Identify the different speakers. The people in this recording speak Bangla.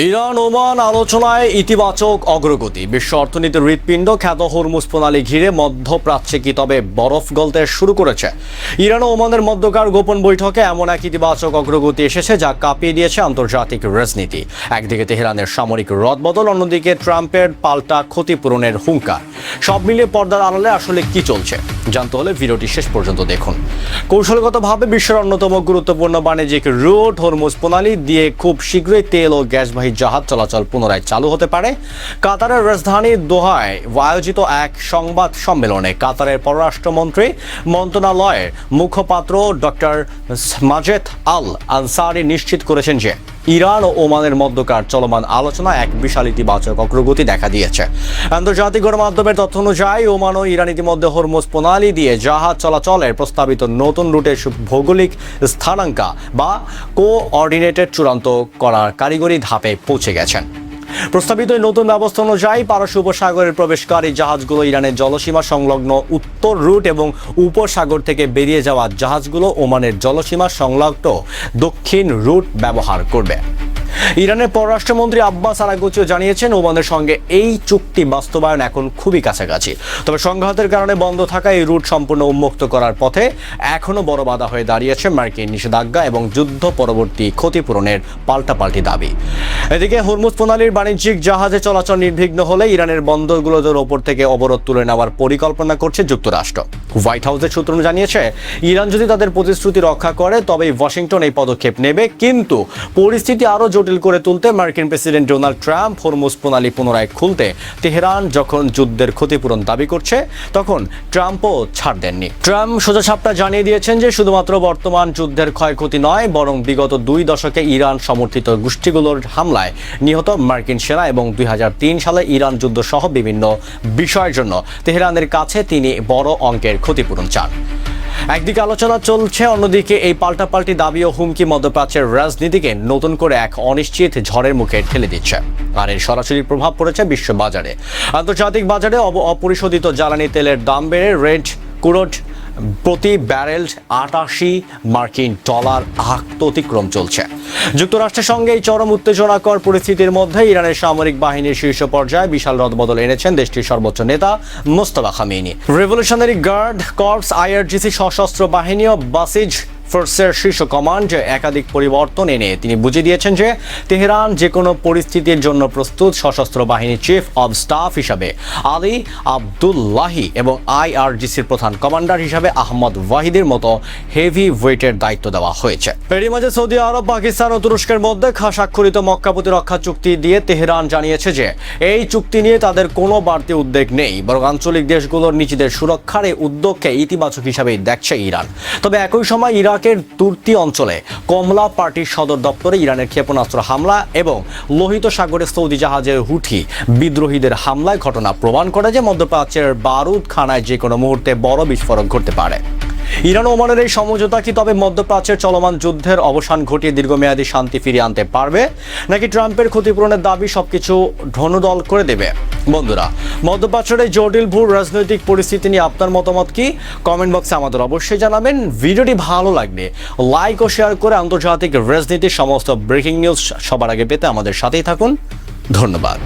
Speaker 1: ইরান ওমান আলোচনায় ইতিবাচক অগ্রগতি। বিশ্ব অর্থনীতির হৃৎপিণ্ড খ্যাত হরমুজ প্রণালী ঘিরে মধ্যপ্রাচ্যে কি তবে বরফ গলতে শুরু করেছে? ইরান ও ওমানের মধ্যকার গোপন বৈঠকে এমন এক ইতিবাচক অগ্রগতি এসেছে যা কাঁপিয়ে দিয়েছে আন্তর্জাতিক রাজনীতি। একদিকে তেহরানের সামরিক রদবদল, অন্যদিকে ট্রাম্পের পাল্টা ক্ষতিপূরণের হুঙ্কার। সব মিলিয়ে পর্দার আড়ালে আসলে কি চলছে জানতে হলে ভিডিওটি শেষ পর্যন্ত দেখুন। কৌশলগতভাবে বিশ্বের অন্যতম গুরুত্বপূর্ণ বাণিজ্যিক রুট হরমুজ প্রণালী দিয়ে খুব শীঘ্রই তেল ও গ্যাসবাহী জাহাজ চলাচল পুনরায় চালু হতে পারে। কাতারের রাজধানী দোহায় আয়োজিত এক সংবাদ সম্মেলনে কাতারের পররাষ্ট্রমন্ত্রী মন্ত্রণালয়ের মুখপাত্র ডক্টর মাজেদ আল আনসারি নিশ্চিত করেছেন যে ইরান ও ওমানের মধ্যকার চলমান আলোচনা এক বিশাল ইতিবাচক অগ্রগতি দেখা দিয়েছে। আন্তর্জাতিক গণমাধ্যমের তথ্য অনুযায়ী ওমান ও ইরান ইতিমধ্যে হরমুজ প্রণালী দিয়ে জাহাজ চলাচলের প্রস্তাবিত নতুন রুটের ভৌগোলিক স্থানাঙ্ক বা কোঅর্ডিনেটেড চূড়ান্ত করার কারিগরি ধাপে পৌঁছে গেছেন। প্রস্তাবিত নতুন ব্যবস্থা অনুযায়ী পারস্য উপসাগরের প্রবেশকারী জাহাজগুলো ইরানের জলসীমা সংলগ্ন উত্তর রুট এবং উপসাগর থেকে বেরিয়ে যাওয়া জাহাজগুলো ওমানের জলসীমা সংলগ্ন দক্ষিণ রুট ব্যবহার করবে। ইরানের পররাষ্ট্রমন্ত্রী আব্বাস আরাগচিও জানিয়েছেন, ওমানের সঙ্গে এই চুক্তি বাস্তবায়ন এখন খুবই কাছাকাছি। তবে সংঘাতের কারণে বন্ধ থাকা এই রুট সম্পূর্ণ উন্মুক্ত করার পথে এখনও বড় বাধা হয়ে দাঁড়িয়েছে মার্কিন নিষেধাজ্ঞা এবং যুদ্ধ পরবর্তী ক্ষতিপূরণের পাল্টাপাল্টি দাবি। এদিকে হরমুজ প্রণালীর বাণিজ্যিক জাহাজে চলাচল নির্বিঘ্ন হলে ইরানের বন্দরগুলোর ওপর থেকে অবরোধ তুলে নেওয়ার পরিকল্পনা করছে যুক্তরাষ্ট্র। হোয়াইট হাউসের সূত্র জানিয়েছে, ইরান যদি তাদের প্রতিশ্রুতি রক্ষা করে তবেই ওয়াশিংটন এই পদক্ষেপ নেবে। কিন্তু পরিস্থিতি আরও জটিল করে তুলতে মার্কিন প্রেসিডেন্ট ডোনাল্ড ট্রাম্প হরমুজ প্রণালী পুনরায় খুলতে তেহরান যখন যুদ্ধের ক্ষতিপূরণ দাবি করছে, তখন ট্রাম্পও ছাড় দেননি। ট্রাম্প সোজাসাপটা জানিয়ে দিয়েছেন যে শুধুমাত্র বর্তমান যুদ্ধের ক্ষয়ক্ষতি নয়, বরং বিগত 2 দশকে ইরান সমর্থিত গোষ্ঠীগুলোর হামলায় নিহত মার্কিন সেনা এবং 2003 সালে ইরান যুদ্ধ সহ বিভিন্ন বিষয়ের জন্য তেহরানের কাছে তিনি বড় অঙ্কের ক্ষতিপূরণ চান। একদিকে আলোচনা চলছে, অন্যদিকে এই পাল্টাপাল্টি দাবি ও হুমকি মধ্যপ্রাচ্যের রাজনীতিকে নতুন করে এক অনিশ্চিত ঝড়ের মুখে ঠেলে দিচ্ছে। আর এর সরাসরি প্রভাব পড়েছে বিশ্ব বাজারে। আন্তর্জাতিক বাজারে অপরিশোধিত জ্বালানি তেলের দাম বেড়ে রেড ক্রুড প্রতি ব্যারেল 88 মার্কিন ডলার অতিক্রম চলছে। যুক্তরাষ্ট্রের সঙ্গে এই চরম উত্তেজনাকর পরিস্থিতির মধ্যে ইরানের সামরিক বাহিনীর শীর্ষ পর্যায়ে বিশাল রদবদল এনেছেন দেশটির সর্বোচ্চ নেতা Mostafa Khamenei. Revolutionary guard corps IRGC সশস্ত্র বাহিনী ও বাসিজ ফোর্সের শীর্ষ কমান্ড একাধিক পরিবর্তন এনে তিনি বুঝিয়ে দিয়েছেন যে তেহরান যে কোনো পরিস্থিতির জন্য প্রস্তুত। সশস্ত্র বাহিনী চিফ অব স্টাফ হিসাবে আলী আবদুল্লাহি এবং IRGCর প্রধান কমান্ডার হিসাবে আহমদ ওয়াহিদের মতো হেভি ওয়েটের দায়িত্ব দেওয়া হয়েছে। এরই মাঝে সৌদি আরব, পাকিস্তান ও তুরস্কের মধ্যে স্বাক্ষরিত মক্কা প্রতিরক্ষা চুক্তি দিয়ে তেহরান জানিয়েছে যে এই চুক্তি নিয়ে তাদের কোনো বাড়তি উদ্বেগ নেই, বরং আঞ্চলিক দেশগুলোর নিজেদের সুরক্ষার এই উদ্যোগকে ইতিবাচক হিসাবেই দেখছে ইরান। তবে একই সময় ইরাকের তুর্কি অঞ্চলে কমলা পার্টির সদর দপ্তরে ইরানের ক্ষেপণাস্ত্র হামলা এবং লোহিত সাগরে সৌদি জাহাজের হুথি বিদ্রোহীদের হামলায় ঘটনা প্রমাণ করে যে মধ্যপ্রাচ্যের বারুদখানায় যে কোনো মুহূর্তে বড় বিস্ফোরণ ঘটতে পারে। ইরান ও ওমানের এই সমঝোতা কি তবে মধ্যপ্রাচ্যের চলমান যুদ্ধের অবসান ঘটিয়ে দীর্ঘমেয়াদী শান্তি ফিরিয়ে আনতে পারবে, নাকি ট্রাম্পের ক্ষতিপূরণের দাবি সবকিছু ধনুদল করে দেবে? বন্ধুরা, মধ্যপ্রাচ্যের এই জটিল ভূ রাজনৈতিক পরিস্থিতি নিয়ে আপনার মতামত কি? কমেন্ট বক্সে আমাদের অবশ্যই জানাবেন। ভিডিওটি ভালো লাগলে লাইক ও শেয়ার করে আন্তর্জাতিক রাজনীতির সমস্ত ব্রেকিং নিউজ সবার আগে পেতে আমাদের সাথেই থাকুন। ধন্যবাদ।